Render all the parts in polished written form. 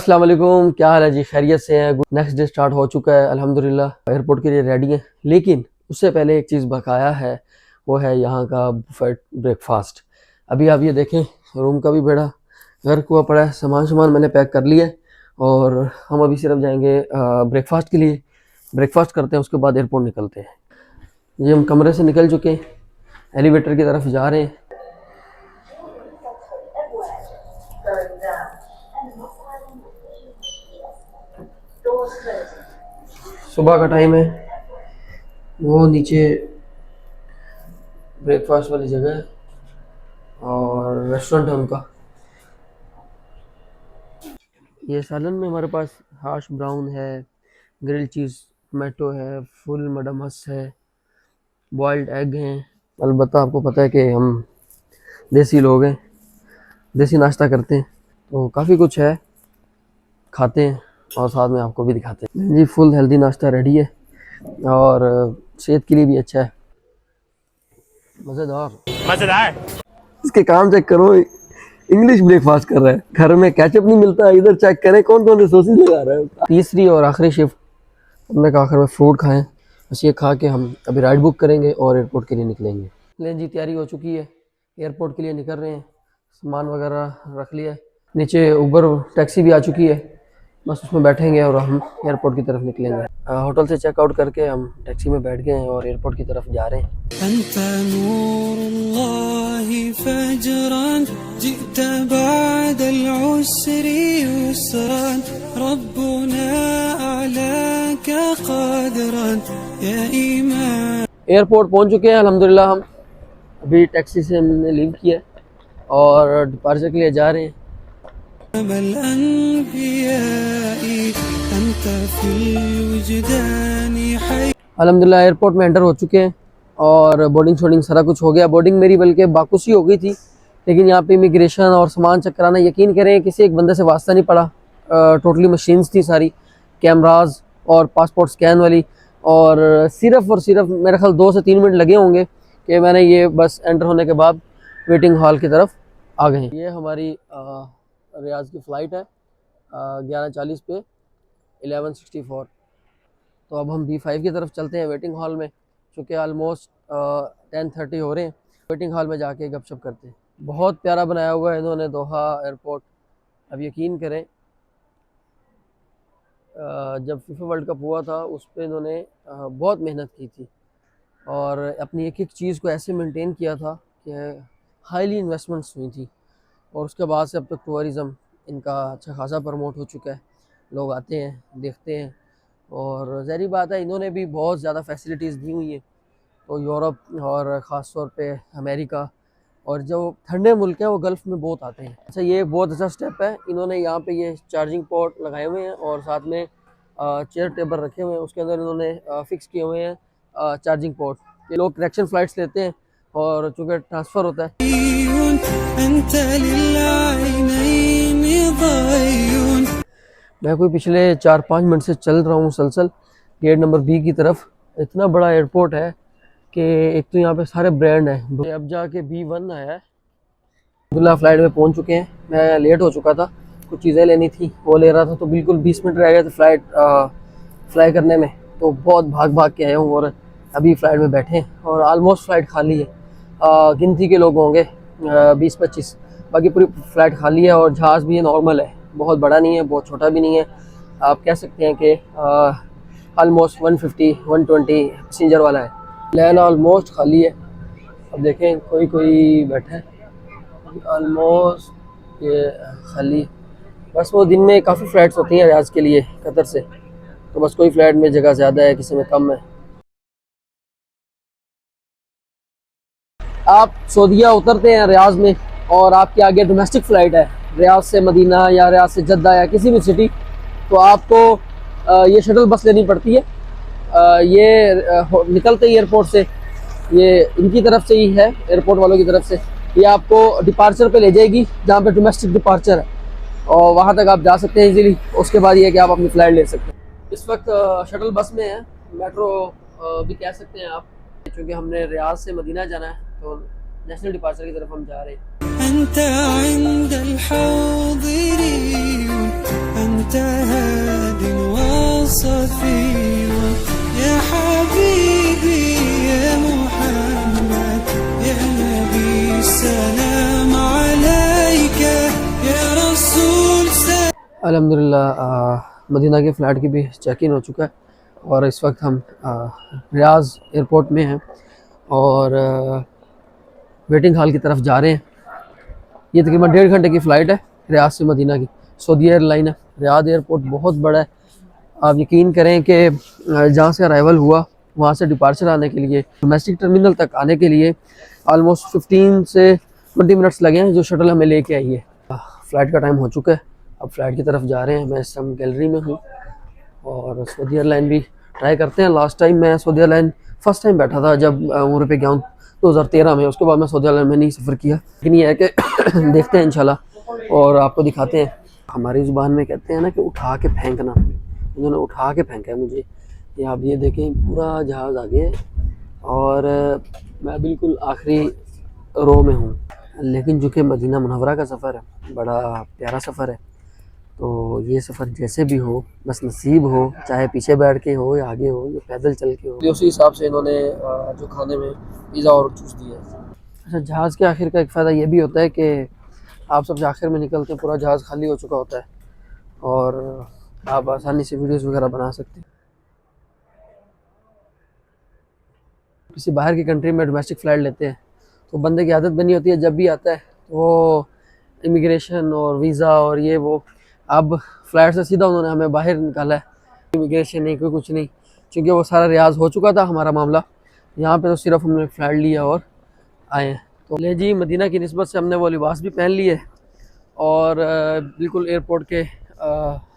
अस्सलाम वालेकुम, क्या हाल है जी? खैरियत से हैं? नेक्स्ट डे स्टार्ट हो चुका है अल्हम्दुलिल्लाह। एयरपोर्ट के लिए रेडी हैं, लेकिन उससे पहले एक चीज़ बकाया है, वो है यहाँ का बुफेट ब्रेकफास्ट। अभी आप ये देखें, रूम का भी बड़ा गर्क हुआ पड़ा है, सामान मैंने पैक कर लिया है और हम अभी सिर्फ जाएंगे ब्रेकफास्ट के लिए। ब्रेकफास्ट करते हैं, उसके बाद एयरपोर्ट निकलते हैं। ये हम कमरे से निकल चुके हैं, एलिवेटर की तरफ जा रहे हैं। सुबह का टाइम है, वो नीचे ब्रेकफास्ट वाली जगह है और रेस्टोरेंट है उनका। ये सालन में हमारे पास हाश ब्राउन है, ग्रिल चीज़ टोमेटो है, फुल मडमस है, बॉइल्ड एग हैं। अलबत्ता आपको पता है कि हम देसी लोग हैं, देसी नाश्ता करते हैं, तो काफ़ी कुछ है, खाते हैं और साथ में आपको भी दिखाते हैं जी। फुल हेल्दी नाश्ता रेडी है और सेहत के लिए भी अच्छा है, मज़ेदार। इसके काम चेक करो, इंग्लिश ब्रेकफास्ट कर रहा है, घर में केचप नहीं मिलता, इधर चेक करें कौन कौन से सॉसेज लगा रहा है। तीसरी और आखिरी शिफ्ट, हमने कहा आखिर में फ्रूट खाएं। बस ये खा के हम अभी राइड बुक करेंगे और एयरपोर्ट के लिए निकलेंगे। लें जी, तैयारी हो चुकी है, एयरपोर्ट के लिए निकल रहे हैं, सामान वगैरह रख लिया है, नीचे उबर टैक्सी भी आ चुकी है, बस उसमें बैठेंगे और हम एयरपोर्ट की तरफ निकलेंगे। होटल से चेकआउट करके हम टैक्सी में बैठ गए हैं और एयरपोर्ट की तरफ जा रहे हैं। एयरपोर्ट पहुंच चुके हैं अल्हम्दुलिल्लाह। हम अभी टैक्सी से हमने लीव किया और डिपार्चर के लिए जा रहे हैं। अल्हम्दुलिल्लाह एयरपोर्ट में एंटर हो चुके हैं और बोर्डिंग शोर्डिंग सारा कुछ हो गया। बोर्डिंग मेरी बल्कि बाकुसी हो गई थी, लेकिन यहाँ पे इमिग्रेशन और सामान चेक कराना, यकीन करें किसी एक बंदे से वास्ता नहीं पड़ा। टोटली मशीन्स थी सारी, कैमराज और पासपोर्ट स्कैन वाली, और सिर्फ मेरे ख्याल 2 से 3 मिनट लगे होंगे कि मैंने ये बस एंटर होने के बाद वेटिंग हॉल की तरफ आ गए। ये हमारी रियाज की फ़्लाइट है 11:40 पे 11:64। तो अब हम B5 की तरफ चलते हैं वेटिंग हॉल में, चूँकि आलमोस्ट 10:30 हो रहे हैं। वेटिंग हॉल में जाके गपशप करते हैं। बहुत प्यारा बनाया हुआ है इन्होंने दोहा एयरपोर्ट। अब यकीन करें, जब फीफा वर्ल्ड कप हुआ था उस पर इन्होंने बहुत मेहनत की थी और अपनी एक एक चीज़ को ऐसे मेंटेन किया था कि हाईली इन्वेस्टमेंट्स हुई थी, और उसके बाद से अब तक टूरिज़म इनका अच्छा खासा प्रमोट हो चुका है। लोग आते हैं, देखते हैं, और ज़ाहिर बात है इन्होंने भी बहुत ज़्यादा फैसिलिटीज़ दी हुई हैं। तो यूरोप और ख़ास तौर पे अमेरिका और जो ठंडे मुल्क हैं वो गल्फ़ में बहुत आते हैं। अच्छा, ये एक बहुत अच्छा स्टेप है, इन्होंने यहाँ पे ये चार्जिंग पोर्ट लगाए हुए हैं और साथ में चेयर टेबल रखे हुए हैं, उसके अंदर इन्होंने फ़िक्स किए हुए हैं चार्जिंग पोर्ट। ये लोग कनेक्शन फ़्लाइट्स लेते हैं और चूँकि ट्रांसफ़र होता है। मैं कोई पिछले 4-5 मिनट से चल रहा हूँ मुसलसल गेट नंबर B की तरफ। इतना बड़ा एयरपोर्ट है कि एक तो यहाँ पे सारे ब्रांड हैं। अब जाके B1 आया है। अब्दुल्ला फ़्लाइट में पहुँच चुके हैं। मैं लेट हो चुका था, कुछ चीज़ें लेनी थी, वो ले रहा था, तो बिल्कुल 20 मिनट रह गए थे फ़्लाइट फ्लाई करने में। तो बहुत भाग के आया हूँ और अभी फ़्लाइट में बैठे हैं और आलमोस्ट फ़्लाइट खाली है। गिनती के लोग होंगे 20-25, बाकी पूरी फ़्लाइट खाली है। और जहाज़ भी नॉर्मल है, बहुत बड़ा नहीं है, बहुत छोटा भी नहीं है। आप कह सकते हैं कि आलमोस्ट 150-120 पैसेंजर वाला है। प्लेन ऑलमोस्ट खाली है। अब देखें कोई बैठा है, ऑलमोस्ट ये खाली। बस वो दिन में काफ़ी फ़्लाइट्स होती हैं रियाज के लिए कतर से, तो बस कोई फ़्लाइट में जगह ज़्यादा है, किसी में कम है। आप सऊदीया उतरते हैं रियाज में और आपके आगे डोमेस्टिक फ़्लाइट है रियाज से मदीना या रियाज से जद्दा या किसी भी सिटी, तो आपको ये शटल बस लेनी पड़ती है। ये निकलते ही एयरपोर्ट से, ये इनकी तरफ से ही है, एयरपोर्ट वालों की तरफ से, ये आपको डिपार्चर पे ले जाएगी जहाँ पे डोमेस्टिक डिपार्चर है, और वहाँ तक आप जा सकते हैं इजीली। उसके बाद ये है कि आप अपनी फ़्लाइट ले सकते हैं। इस वक्त शटल बस में है, मेट्रो भी कह सकते हैं आप, क्योंकि हमने रियाज से मदीना जाना है, तो नेशनल डिपार्चर की तरफ हम जा रहे हैं। अल्हम्दुलिल्लाह मदीना के फ़्लाइट की भी चेक इन हो चुका है और इस वक्त हम रियाज एयरपोर्ट में हैं और वेटिंग हॉल की तरफ जा रहे हैं। ये तकरीबन 1.5 घंटे की फ़्लाइट है रियाज से मदीना की, सऊदी एयरलाइन है। रियाद एयरपोर्ट बहुत बड़ा है, आप यकीन करें कि जहाँ से अराइवल हुआ वहाँ से डिपार्चर आने के लिए, डोमेस्टिक टर्मिनल तक आने के लिए ऑलमोस्ट 15 से 20 मिनट्स लगे हैं जो शटल हमें लेके आई है। फ़्लाइट का टाइम हो चुका है, अब फ़्लाइट की तरफ जा रहे हैं। मैं इस समय गैलरी में हूँ और सऊदी एयरलाइन भी ट्राई करते हैं। लास्ट टाइम मैं सऊदी एयरलाइन फर्स्ट टाइम बैठा था जब उम्र पे गया हूँ 2013 में, उसके बाद मैं सऊदी एयरलाइन में नहीं सफ़र किया, लेकिन ये है कि देखते हैं इंशाल्लाह और आपको दिखाते हैं। हमारी ज़ुबान में कहते हैं ना कि उठा के फेंकना, उन्होंने उठा के फेंका है मुझे। ये आप ये देखें पूरा जहाज़ आगे है और मैं बिल्कुल आखिरी रो में हूँ। लेकिन जो कि मदीना मुनव्वरा का सफ़र है, बड़ा प्यारा सफ़र है। तो ये सफ़र जैसे भी हो, बस नसीब हो, चाहे पीछे बैठ के हो या आगे हो या पैदल चल के हो। तो उसी हिसाब से इन्होंने जो खाने में पिज़्ज़ा और जूस दिया है। अच्छा, जहाज़ के आखिर का एक फ़ायदा ये भी होता है कि आप सबसे आखिर में निकलते हैं, पूरा जहाज़ खाली हो चुका होता है और आप आसानी से वीडियोस वगैरह बना सकते हैं। किसी बाहर की कंट्री में डोमेस्टिक फ़्लाइट लेते हैं तो बंदे की आदत बनी होती है, जब भी आता है तो वो इमिग्रेशन और वीज़ा और ये वो। अब फ़्लाइट से सीधा उन्होंने हमें बाहर निकाला है, इमिग्रेशन नहीं कोई कुछ नहीं, क्योंकि वो सारा रियाज हो चुका था हमारा मामला। यहाँ पे तो सिर्फ हमने फ़्लाइट लिया और आए हैं। तो ले जी, मदीना की निस्बत से हमने वो लिबास भी पहन लिए और बिल्कुल एयरपोर्ट के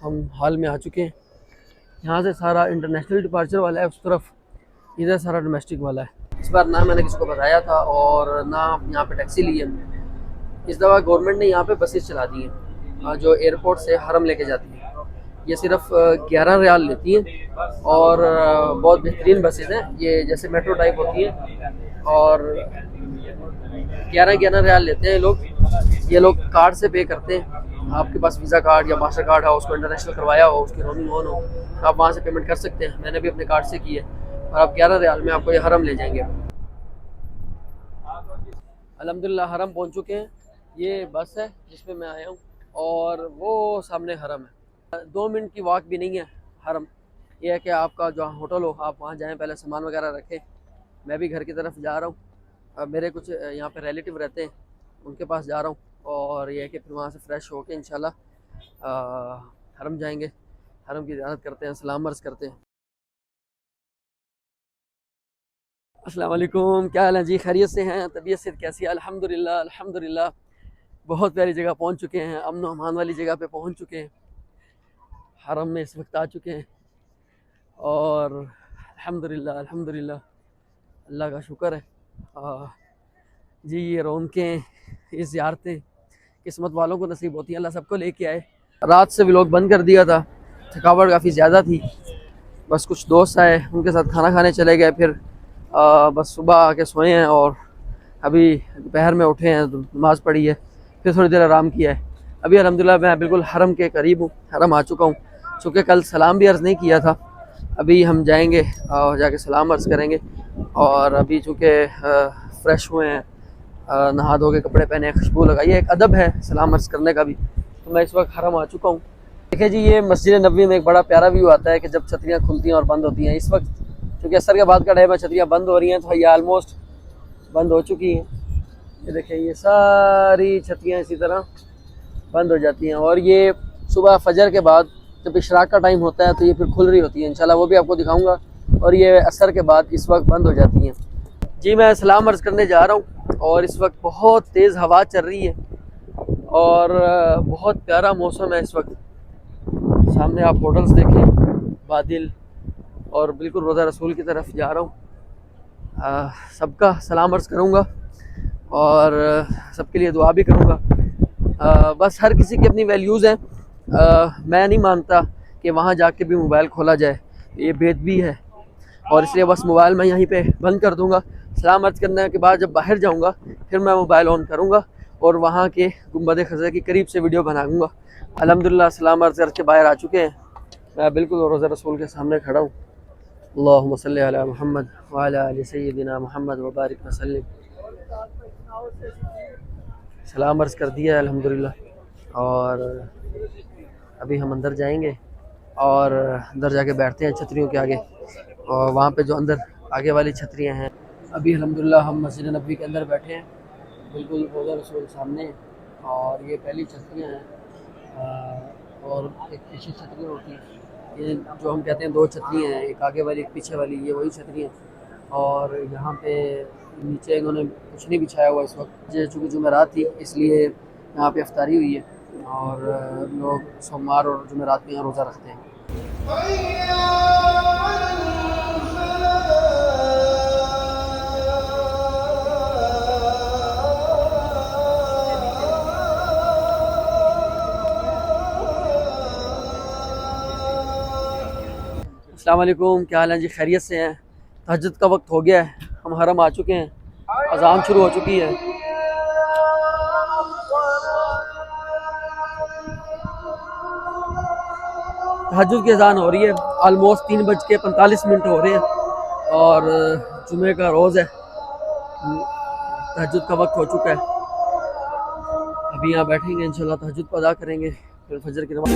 हम हाल में आ चुके हैं। यहाँ से सारा इंटरनेशनल डिपार्चर वाला है उस तरफ, इधर सारा डोमेस्टिक वाला है। इस बार ना मैंने किसी को बताया था और ना यहाँ पे टैक्सी ली है। इस दफ़ा गवर्नमेंट ने यहाँ पे बसेस चला दी हैं जो एयरपोर्ट से हरम लेके जाती हैं। ये सिर्फ 11 रियाल लेती हैं और बहुत बेहतरीन बसेस हैं, ये जैसे मेट्रो टाइप होती हैं और 11 रियाल लेते हैं लोग। ये लोग कार्ड से पे करते हैं। आपके पास वीज़ा कार्ड या मास्टर कार्ड हो, उसको इंटरनेशनल करवाया हो, उसकी रोमिंग ऑन हो, तो आप वहाँ से पेमेंट कर सकते हैं। मैंने भी अपने कार्ड से की है और आप 11 रियाल में आपको ये हरम ले जाएंगे। अल्हम्दुलिल्लाह हरम पहुँच चुके हैं। ये बस है जिसमें मैं आया हूँ और वो सामने हरम है, 2 मिनट की वॉक भी नहीं है हरम। ये है कि आपका जो होटल हो आप वहाँ जाएँ, पहले सामान वगैरह रखें। मैं भी घर की तरफ जा रहा हूँ, अब मेरे कुछ यहाँ पे रिलेटिव रहते हैं, उनके पास जा रहा हूँ और ये है कि फिर वहाँ से फ़्रेश होके इंशाल्लाह हरम जाएंगे, हरम की ज़ियारत करते हैं, सलाम अर्ज़ करते हैं। अस्सलाम वालेकुम, क्या हाल है जी? खैरियत से हैं? तबीयत से कैसी है? अल्हम्दुलिल्लाह अल्हम्दुलिल्लाह। बहुत प्यारी जगह पहुँच चुके हैं, अमन व अमान वाली जगह पे पहुँच चुके हैं, हरम में इस वक्त आ चुके हैं और अल्हम्दुलिल्लाह अल्हम्दुलिल्लाह अल्लाह का शुक्र है। जी, ये रौनकें, ये ज़ियारतें किस्मत वालों को नसीब होती हैं, अल्लाह सबको लेके आए। रात से व्लॉग बंद कर दिया था, थकावट काफ़ी ज़्यादा थी। बस कुछ दोस्त आए, उनके साथ खाना खाने चले गए, फिर बस सुबह आके सोए हैं और अभी दोपहर में उठे हैं, नमाज़ पढ़ी है, फिर थोड़ी देर आराम किया है। अभी अल्हम्दुलिल्लाह मैं बिल्कुल हरम के करीब हूँ, हरम आ चुका हूँ। चूँकि कल सलाम भी अर्ज़ नहीं किया था, अभी हम जाएंगे और जाके सलाम अर्ज़ करेंगे। और अभी चूँकि फ़्रेश हुए हैं, नहा धो के कपड़े पहने, खुशबू लगाई है, एक अदब है सलाम अर्ज़ करने का भी। तो मैं इस वक्त हरम आ चुका हूँ। देखिए जी, ये मस्जिद नबवी में एक बड़ा प्यारा व्यू आता है कि जब छतरियाँ खुलती हैं और बंद होती हैं। इस वक्त क्योंकि असर के बाद का टाइम है, छतरियाँ बंद हो रही हैं, तो ये आलमोस्ट बंद हो चुकी हैं। ये देखिए, ये सारी छतरियाँ इसी तरह बंद हो जाती हैं और ये सुबह फजर के बाद जब इशराक का टाइम होता है तो ये फिर खुल रही होती है इंशाल्लाह, वो भी आपको दिखाऊंगा। और ये असर के बाद इस वक्त बंद हो जाती हैं। जी, मैं सलाम अर्ज़ करने जा रहा हूँ और इस वक्त बहुत तेज़ हवा चल रही है और बहुत प्यारा मौसम है इस वक्त। सामने आप होटल्स देखें, बादल, और बिल्कुल रोज़ा रसूल की तरफ जा रहा हूँ। सबका सलाम अर्ज़ करूँगा और सबके लिए दुआ भी करूँगा। बस हर किसी की अपनी वैल्यूज़ हैं। मैं नहीं मानता कि वहाँ जाके भी मोबाइल खोला जाए, ये बेदबी है और इसलिए बस मोबाइल मैं यहीं पे बंद कर दूँगा। सलाम अर्ज़ करने के बाद जब बाहर जाऊँगा फिर मैं मोबाइल ऑन करूँगा और वहाँ के गुंबद ख़ज़ा की करीब से वीडियो बनाऊँगा। अल्हम्दुलिल्लाह सलाम अर्ज़ करके बाहर आ चुके हैं, मैं बिल्कुल रोज़ा रसूल के सामने खड़ा हूँ। अल्लाहुम्मा सल्ली अला मुहम्मद व अला आलि सय्यिदिना मुहम्मद व बारिक वसल्लिम। सलाम अर्ज़ कर दिया अल्हम्दुलिल्लाह और अभी हम अंदर जाएंगे और अंदर जाके बैठते हैं छतरियों के आगे, और वहाँ पे जो अंदर आगे वाली छतरियाँ हैं। अभी अल्हम्दुलिल्लाह हम मस्जिद नबवी के अंदर बैठे हैं, बिल्कुल रोज़ा रसूल सामने, और ये पहली छतरियाँ हैं। और एक पीछे छतरी होती है, ये जो हम कहते हैं दो छतरियाँ हैं, एक आगे वाली एक पीछे वाली, ये वही छतरियाँ। और यहाँ पे नीचे इन्होंने कुछ नहीं बिछाया हुआ इस वक्त, चूँकि जुमेरात थी इसलिए यहाँ पे अफ्तारी हुई है, और लोग सोमवार और जुमेरात में यहाँ रोज़ा रखते हैं। अस्सलाम वालेकुम, क्या हाल है जी? खैरियत से हैं? तहज्जुद का वक्त हो गया है, हम हरम आ चुके हैं, अज़ान शुरू हो चुकी है। तहज्जुद की अज़ान हो रही है, ऑलमोस्ट 3:45 हो रहे हैं, और जुमे का रोज़ है, तहज्जुद का वक्त हो चुका है। अभी यहाँ बैठेंगे, इंशाल्लाह तहज्जुद अदा करेंगे, फिर फजर की नमाज़।